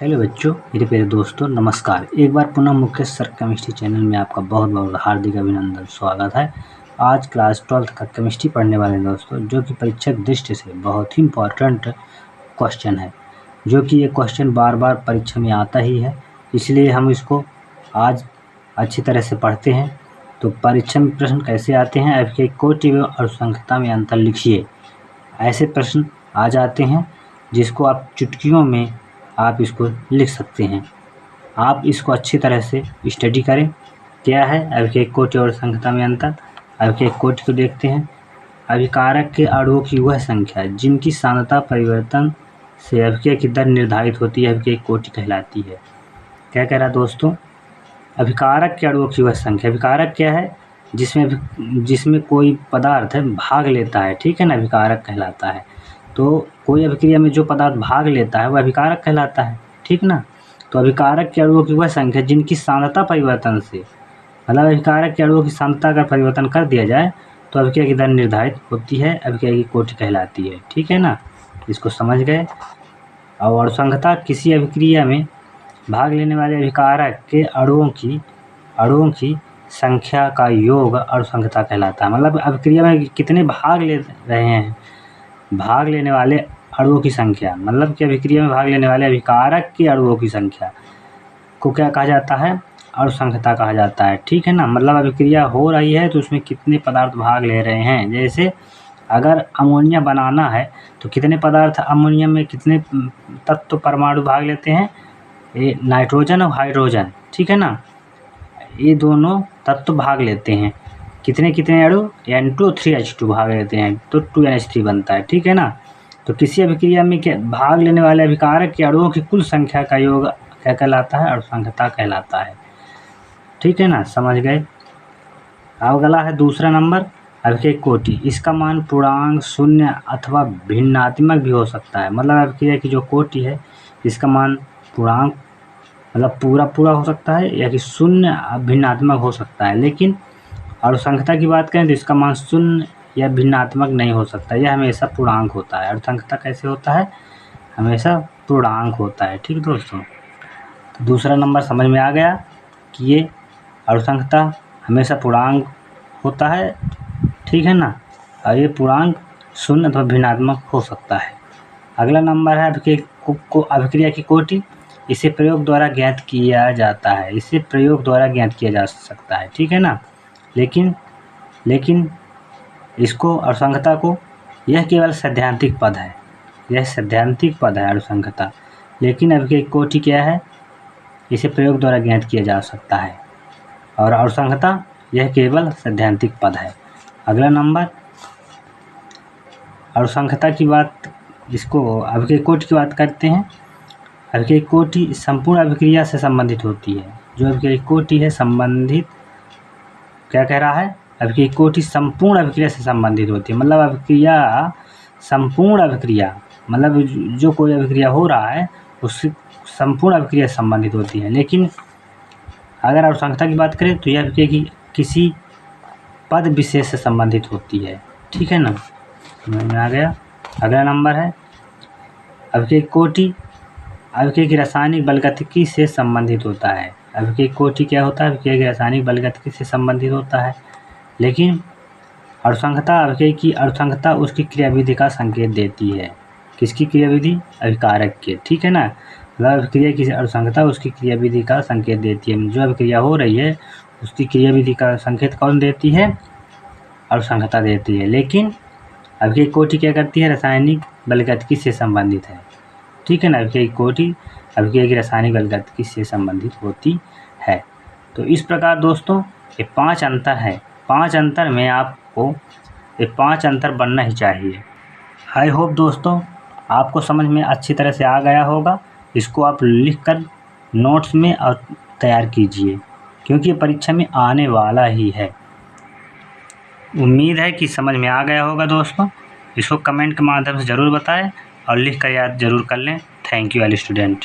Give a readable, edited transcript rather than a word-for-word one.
Hello बच्चों, मेरे प्यारे दोस्तों, नमस्कार। एक बार पुनः मुकेश सर केमिस्ट्री चैनल में आपका बहुत बहुत हार्दिक अभिनंदन, स्वागत है। आज क्लास 12th का केमिस्ट्री पढ़ने वाले दोस्तों, जो कि परीक्षा की दृष्टि से बहुत ही इम्पोर्टेंट क्वेश्चन है, जो कि ये क्वेश्चन बार बार परीक्षा में आता ही है, इसलिए हम इसको आज अच्छी तरह से पढ़ते हैं। तो परीक्षा में प्रश्न कैसे आते हैं, आपके कोटि व अनुसंख्यता में अंतर लिखिए, ऐसे प्रश्न आ जाते हैं जिसको आप चुटकियों में आप इसको लिख सकते हैं। आप इसको अच्छी तरह से स्टडी करें। क्या है अभिक्रिया कोटि और संख्यता में अंतर। अभिक्रिया कोटि को देखते हैं। अभिकारक के अणुओं की वह संख्या जिनकी सांद्रता परिवर्तन से अभिक्रिया की दर निर्धारित होती है, अभिक्रिया कोटि कहलाती है। क्या कह रहा है दोस्तों, अभिकारक के अणुओं की वह संख्या। अभिकारक क्या है, जिसमें कोई पदार्थ भाग लेता है, ठीक है ना, अभिकारक कहलाता है। तो कोई अभिक्रिया में जो पदार्थ भाग लेता है वह अभिकारक कहलाता है, ठीक ना। तो अभिकारक के अणुओं की वह संख्या जिनकी सांद्रता परिवर्तन से, मतलब अभिकारक के अणुओं की सांद्रता का परिवर्तन कर दिया जाए तो अभिक्रिया की दर निर्धारित होती है, अभिक्रिया की कोटि कहलाती है, ठीक है ना। इसको समझ गए। और अनुसंख्यता किसी अभिक्रिया में भाग लेने वाले अभिकारक के अणुओं की संख्या का योग अनुसंख्यता कहलाता है। मतलब अभिक्रिया में कितने भाग ले रहे हैं, भाग लेने वाले अणुओं की संख्या, मतलब कि अभिक्रिया में भाग लेने वाले अभिकारक के अणुओं की संख्या को क्या कहा जाता है, अनुसंख्यता कहा जाता है, ठीक है ना। मतलब अभिक्रिया हो रही है तो उसमें कितने पदार्थ भाग ले रहे हैं। जैसे अगर अमोनिया बनाना है तो कितने पदार्थ अमोनिया में, कितने तत्व परमाणु भाग लेते हैं, ये नाइट्रोजन और हाइड्रोजन, ठीक है ना, ये दोनों तत्व भाग लेते हैं। कितने कितने अणु, N2 3H2 भाग लेते हैं तो 2NH3 बनता है, ठीक है ना। तो किसी अभिक्रिया में भाग लेने वाले अभिकारक के अणुओं की कुल संख्या का योग क्या कहलाता है, अनुसंख्यता कहलाता है, ठीक है ना, समझ गए। अब अगला है दूसरा नंबर, अभिक्रिया कोटि। इसका मान पूर्णांक, शून्य अथवा भिन्नात्मक भी हो सकता है। मतलब अभिक्रिया की जो कोटि है इसका मान पूर्णांक मतलब पूरा हो सकता है, या कि शून्य भिन्नात्मक हो सकता है। लेकिन अनुसंख्यता की बात करें तो इसका मान शून्य या भिन्नात्मक नहीं हो सकता, यह हमेशा पूर्णांक होता है। अनुसंख्यता कैसे होता है, हमेशा पूर्णांक होता है, ठीक दोस्तों। तो दूसरा नंबर समझ में आ गया कि ये अनुसंख्यता हमेशा पूर्णांक होता है, ठीक है ना, और ये पूर्णांक शून्य अथवा भिन्नात्मक हो सकता है। अगला नंबर है अभिक्रिया की कोटि। इसे प्रयोग द्वारा ज्ञात किया जाता है, इसे प्रयोग द्वारा ज्ञात किया जा सकता है, ठीक है ना। लेकिन इसको, अनुसंख्यता को, यह केवल सैद्धांतिक पद है, यह सैद्धांतिक पद है अनुसंख्यता। लेकिन अभिक्रिया कोटि क्या है, इसे प्रयोग द्वारा ज्ञात किया जा सकता है, और अनुसंख्यता यह केवल सैद्धांतिक पद है। अगला नंबर, अनुसंख्यता की बात, इसको अभिक्रिया कोटि की बात करते हैं। अभिक्रिया कोटि संपूर्ण अभिक्रिया से संबंधित होती है। जो अभिक्रिया कोटि है संबंधित, क्या कह रहा है, अभिक्रिया कोटि संपूर्ण अभिक्रिया से संबंधित होती है। मतलब अभिक्रिया, संपूर्ण अभिक्रिया, मतलब जो कोई अभिक्रिया हो रहा है उससे संपूर्ण अभिक्रिया से संबंधित होती है। लेकिन अगर अनुसंख्यता की बात करें तो यह अभिक्रिया की किसी पद विशेष से संबंधित होती है, ठीक है ना, समझ में आ गया। अगला नंबर है अभिक्रिया कोटि अभिक्रिया की रासायनिक बलगतिकी से संबंधित होता है। अभिक्रिया कोटि क्या होता है, अभिक्रिया की रासायनिक बलगतिकी से संबंधित होता है। लेकिन अनुसंख्यता, अभिक्रिया की अनुसंख्यता उसकी क्रियाविधि का संकेत देती है। किसकी क्रियाविधि, अभिकारक के, ठीक है ना। मतलब अभिक्रिया की अनुसंख्यता उसकी क्रियाविधि का संकेत देती है। जो अभिक्रिया हो रही है उसकी क्रियाविधि का संकेत कौन देती है, अनुसंख्यता देती है। लेकिन अभिक्रिया कोटि क्या करती है, रासायनिक बलगतिकी से संबंधित है, ठीक है ना। अभिक्रिया कोटि अभिक्रिया की रासायनिक बलगतिकी से संबंधित होती है। तो इस प्रकार दोस्तों ये 5 अंतर है। 5 अंतर में आपको ये 5 अंतर बनना ही चाहिए। आई होप दोस्तों आपको समझ में अच्छी तरह से आ गया होगा। इसको आप लिखकर नोट्स में और तैयार कीजिए, क्योंकि ये परीक्षा में आने वाला ही है। उम्मीद है कि समझ में आ गया होगा दोस्तों। इसको कमेंट के माध्यम से ज़रूर बताएं और लिख कर याद ज़रूर कर लें। Thank you all student.